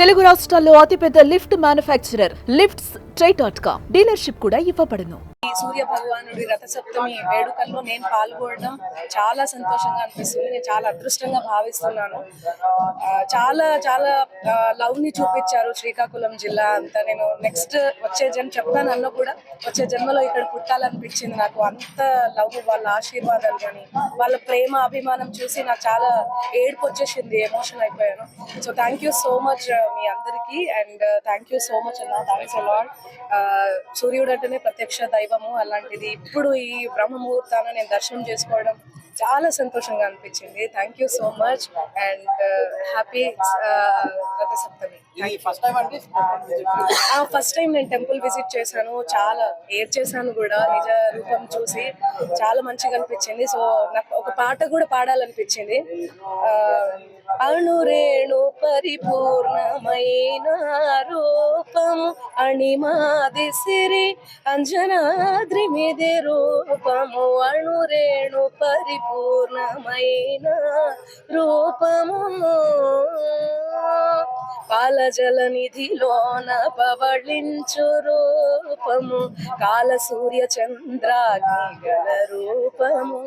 తెలుగు రాష్ట్రాల్లో అతిపెద్ద lift manufacturer lifts ట్రై.com dealership కూడా ఇవ్వబడును. ఈ సూర్య భగవానుడి రథసప్తమి వేడుకల్లో నేను పాల్గొనడం చాలా సంతోషంగా అనిపిస్తుంది. నేను చాలా అదృష్టంగా భావిస్తున్నాను. చాలా చాలా లవ్ ని చూపించారు శ్రీకాకుళం జిల్లా అంతా. నేను నెక్స్ట్ వచ్చే చెప్తాను అన్న కూడా వచ్చే జన్మలో ఇక్కడ పుట్టాలనిపించింది నాకు. అంత లవ్, వాళ్ళ ఆశీర్వాదాలు కానీ వాళ్ళ ప్రేమ అభిమానం చూసి నాకు చాలా ఏడుపు వచ్చేసింది, ఎమోషన్ అయిపోయాను. So thank you so much మీ అందరికీ, and thank you so much అన్న. Thanks a lot. సూర్యుడు అంటేనే ప్రత్యక్ష దైవము, అలాంటిది ఇప్పుడు ఈ బ్రహ్మ ముహూర్తాన నేను దర్శనం చేసుకోవడం చాలా సంతోషంగా అనిపించింది. Thank you so much and happy Rathasaptami. First time నేను టెంపుల్ విజిట్ చేశాను, చాలా ఏడ్చేసాను కూడా నిజ రూపం చూసి. చాలా మంచిగా అనిపించింది. సో నాకు ఒక పాట కూడా పాడాలనిపించింది. అణురేణు పరిపూర్ణమైన రూపము అణిమాది సిరి అంజనాద్రి మిది రూపము. అణురేణు పరిపూర్ణమైన రూపము పాలజల నిధిలోన పవళించు రూపము కాల సూర్య చంద్రాగ్ని గల రూపము.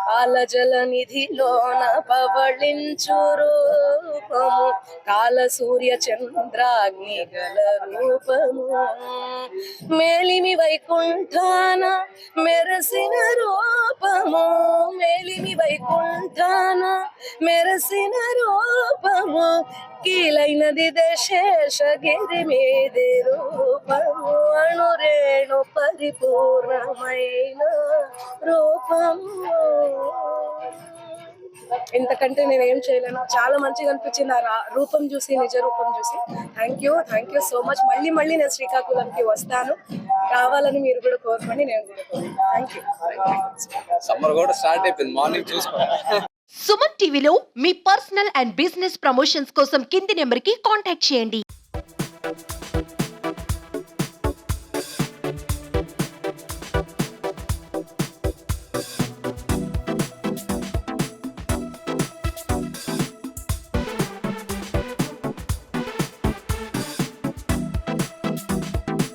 పాలజల నిధిలోన పవళించు రూపము కాల సూర్య చంద్రాగ్ని గల రూపము. మేలిమి వైకుంఠాన మెరసిన రూపము, మేలిమి వైకుంఠాన మెరసిన రూపము కీలైనది దశేషగిరి మీది రూపము. అణురేణు పరిపూర్ణమైన రూపము. ఇంతకంటే నేను ఏం చేయలేను. చాలా మంచిగా అనిపించింది ఆ రూపం చూసి, నిజ రూపం చూసి. Thank you so much. మళ్ళీ నేను శ్రీకాకుళంకి వస్తాను, రావాలని మీరు కూడా కోరుకోండి, నేను కూడా కోరుకుంటాను. సుమన్ టీవీలో మీ పర్సనల్ అండ్ బిజినెస్ ప్రమోషన్స్ కోసం కింది నెంబర్కి కాంటాక్ట్ చేయండి.